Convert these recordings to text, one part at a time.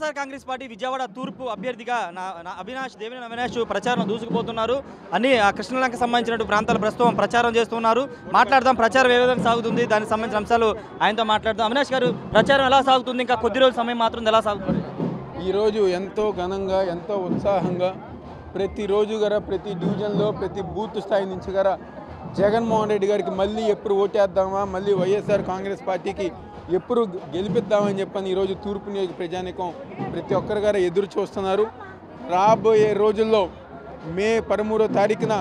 YSR Congress party Vijayawada తూర్పు అభ్యర్థిగా దేవినేని అవినాష్ ప్రచారం దూసుకుపోతున్నారు. అన్ని కృష్ణలంక సంబంధించిన ప్రాంతాల ప్రస్తుతం ప్రచారం చేస్తున్నారు. మాట్లాడదాం, ప్రచారం ఏ విధంగా సాగుతుంది, దానికి సంబంధించిన అంశాలు ఆయనతో మాట్లాడదాం. అవినాష్ గారు, ప్రచారం ఎలా సాగుతుంది? ఇంకా కొద్ది రోజుల సమయం మాత్రం ఎలా సాగుతుంది? ఈరోజు ఎంతో ఘనంగా, ఎంతో ఉత్సాహంగా ప్రతిరోజు గారా, ప్రతి డివిజన్లో, ప్రతి బూత్ స్థాయి నుంచి గారా జగన్మోహన్ రెడ్డి గారికి మళ్ళీ ఎప్పుడు ఓటేద్దామా, మళ్ళీ వైఎస్ఆర్ కాంగ్రెస్ పార్టీకి ఎప్పుడు గెలిపిద్దామని చెప్పని ఈరోజు తూర్పు నియోజక ప్రజానికం ప్రతి ఒక్కరి గారు ఎదురు చూస్తున్నారు. రాబోయే రోజుల్లో మే 13వ తారీఖున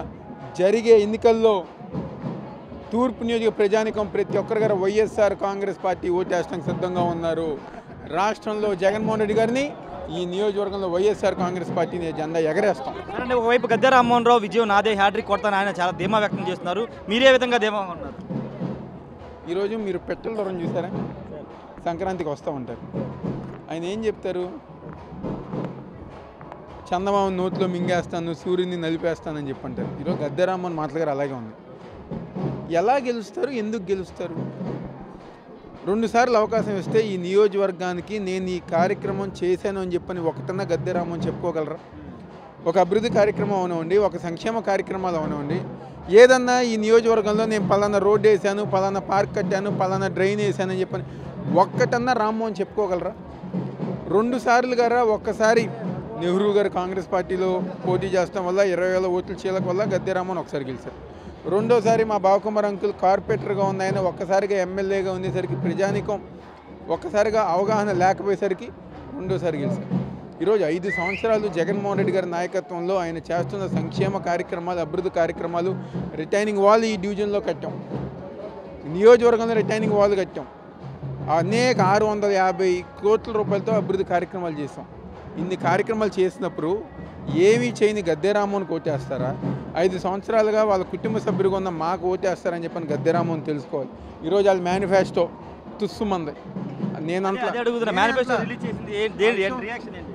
జరిగే ఎన్నికల్లో తూర్పు నియోజక ప్రజానికం ప్రతి ఒక్కరి గారు వైఎస్ఆర్ కాంగ్రెస్ పార్టీ ఓటేయడానికి సిద్ధంగా ఉన్నారు. రాష్ట్రంలో జగన్మోహన్ రెడ్డి గారిని, ఈ నియోజకవర్గంలో వైఎస్ఆర్ కాంగ్రెస్ పార్టీని జెండా ఎగరేస్తాం. ఒకవైపు గద్దె రామ్మోహన్ రావు విజయం నాదే, హ్యాట్రిక్ కొడతాను ఆయన చాలా ధీమా వ్యక్తం చేస్తున్నారు. మీరే విధంగా ధీమా ఉన్నారు? ఈరోజు మీరు పెట్టెల దూరం చూసారా? సంక్రాంతికి వస్తూ ఉంటారు. ఆయన ఏం చెప్తారు? చందమామ నోట్లో మింగేస్తాను, సూర్యుని నలిపేస్తానని చెప్పంటారు. ఈరోజు గద్దె రామ్మోహన్ మాటలు గారు అలాగే ఉంది. ఎలా గెలుస్తారు, ఎందుకు గెలుస్తారు? 2 సార్లు అవకాశం ఇస్తే ఈ నియోజకవర్గానికి నేను ఈ కార్యక్రమం చేశాను అని చెప్పని ఒకటన్నా గద్దె రామ్మోహన్ చెప్పుకోగలరా? ఒక అభివృద్ధి కార్యక్రమం అవనివ్వండి, ఒక సంక్షేమ కార్యక్రమాలు అవనివ్వండి, ఏదన్నా ఈ నియోజకవర్గంలో నేను పలానా రోడ్డు వేసాను, పలానా పార్క్ కట్టాను, పలానా డ్రైన్ వేసాను అని చెప్పని ఒక్కటన్నా రామ్మోహన్ చెప్పుకోగలరా? 2 సార్లు గారా, ఒక్కసారి నెహ్రూ గారు కాంగ్రెస్ పార్టీలో పోటీ చేస్తాం వల్ల 20,000 ఓట్ల చీలక వల్ల గద్దె రామ్మోహన్ ఒకసారి గెలిచారు. రెండోసారి మా బావకుమార్ అంకుల్ కార్పొరేటర్గా ఉన్న ఆయన ఒక్కసారిగా ఎమ్మెల్యేగా ఉండేసరికి ప్రజానికం ఒక్కసారిగా అవగాహన లేకపోయేసరికి రెండోసారి గెలిచారు. ఈరోజు 5 సంవత్సరాలు జగన్మోహన్ రెడ్డి గారి నాయకత్వంలో ఆయన చేస్తున్న సంక్షేమ కార్యక్రమాలు, అభివృద్ధి కార్యక్రమాలు, రిటైనింగ్ వాల్ ఈ డివిజన్లో కట్టాం, నియోజకవర్గంలో రిటైనింగ్ వాల్ కట్టాం, అనేక 650 కోట్ల రూపాయలతో అభివృద్ధి కార్యక్రమాలు చేసాం. ఇన్ని కార్యక్రమాలు చేసినప్పుడు ఏమీ చేయని గద్దె రామ్మోహన్ ఓటేస్తారా? 5 సంవత్సరాలుగా వాళ్ళ కుటుంబ సభ్యులుగా ఉన్న మాకు ఓటేస్తారని చెప్పని గద్దె రామ్మోహన్ తెలుసుకోవాలి. ఈరోజు వాళ్ళ మేనిఫెస్టో తుస్సుమంది.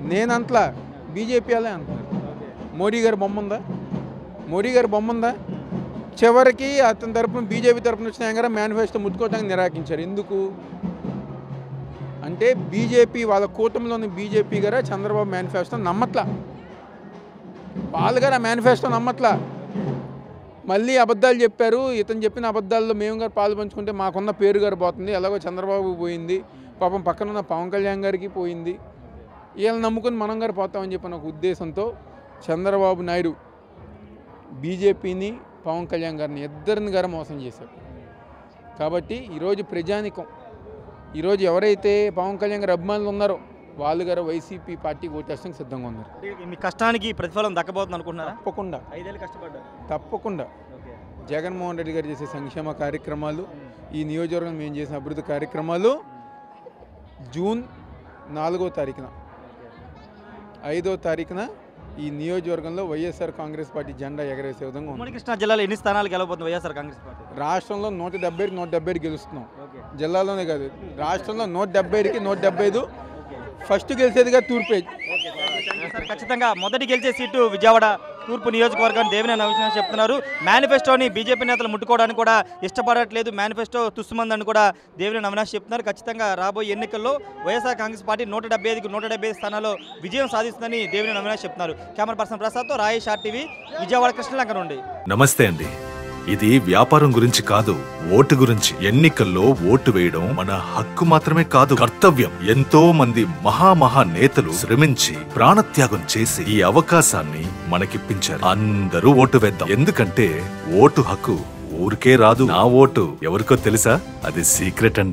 నేనంతలా బీజేపీ వాళ్ళే అంటున్నారు. మోడీ గారి బొమ్మ ఉందా? మోడీ గారి బొమ్మ ఉందా? చివరికి అతని తరపున బీజేపీ తరపున వచ్చిన ఆయన మేనిఫెస్టో ముట్టుకోవడానికి నిరాకరించారు. ఎందుకు అంటే బీజేపీ వాళ్ళ కూటమిలోని బీజేపీ గారు చంద్రబాబు మేనిఫెస్టో నమ్మట్లా, వాళ్ళు గారు ఆ మేనిఫెస్టో నమ్మట్లా. మళ్ళీ అబద్ధాలు చెప్పారు. ఇతను చెప్పిన అబద్ధాల్లో మేము గారు పాలు పంచుకుంటే మాకున్న పేరు గారు పోతుంది, ఎలాగో చంద్రబాబు పోయింది, పాపం పక్కనున్న పవన్ కళ్యాణ్ గారికి పోయింది, వీళ్ళని నమ్ముకుని మనం గారు పోతామని చెప్పిన ఒక ఉద్దేశంతో చంద్రబాబు నాయుడు బీజేపీని, పవన్ కళ్యాణ్ గారిని ఇద్దరిని గారు మోసం చేశారు. కాబట్టి ఈరోజు ప్రజానికం, ఈరోజు ఎవరైతే పవన్ కళ్యాణ్ గారి అభిమానులు ఉన్నారో వాళ్ళు గారు వైసీపీ పార్టీ ఓటేస్తానికి సిద్ధంగా ఉన్నారు. మీ కష్టానికి ప్రతిఫలం దక్కబోతుంది అనుకుంటున్నారా? తప్పకుండా, 5 ఏళ్ళు కష్టపడ్డారు. తప్పకుండా జగన్మోహన్ రెడ్డి గారు చేసే సంక్షేమ కార్యక్రమాలు, ఈ నియోజకవర్గం మేము చేసిన అభివృద్ధి కార్యక్రమాలు జూన్ 4వ తారీఖున 5వ తారీఖున ఈ నియోజకవర్గంలో వైఎస్ఆర్ కాంగ్రెస్ పార్టీ జెండా ఎగరేసే విధంగా ఉంది. కృష్ణా జిల్లాలో ఎన్ని స్థానాలు గెలవబోతుంది వైఎస్ఆర్ కాంగ్రెస్ పార్టీ? రాష్ట్రంలో 170 గెలుస్తున్నాం. జిల్లాలోనే కాదు, రాష్ట్రంలో 170కి 175 ఫస్ట్ గెలిచేదిగా తూర్పే. ఖచ్చితంగా మొదటి గెలిచే సీటు విజయవాడ తూర్పు నియోజకవర్గాన్ని దేవినేని అవినాష్ చెప్తున్నారు. మేనిఫెస్టోని బీజేపీ నేతలు ముట్టుకోవడానికి కూడా ఇష్టపడట్లేదు, మేనిఫెస్టో తుస్సుమందని కూడా దేవినేని అవినాష్ చెప్తున్నారు. ఖచ్చితంగా రాబోయే ఎన్నికల్లో వైఎస్ఆర్ కాంగ్రెస్ పార్టీ 175కి 175 స్థానాల్లో విజయం సాధిస్తుందని దేవినేని అవినాష్ చెప్తున్నారు. కెమెరా పర్సన్ ప్రసాద్తో రాయేష్ RTV, విజయవాడ కృష్ణలంక నుండి. నమస్తే అండి. ఇది వ్యాపారం గురించి కాదు, ఓటు గురించి. ఎన్నికల్లో ఓటు వేయడం మన హక్కు మాత్రమే కాదు, కర్తవ్యం. ఎంతో మంది మహా నేతలు శ్రమించి ప్రాణత్యాగం చేసి ఈ అవకాశాన్ని మనకిప్పించారు. అందరూ ఓటు వేద్దాం, ఎందుకంటే ఓటు హక్కు ఊరికే రాదు. నా ఓటు ఎవరికో తెలుసా? అది సీక్రెట్ అండి.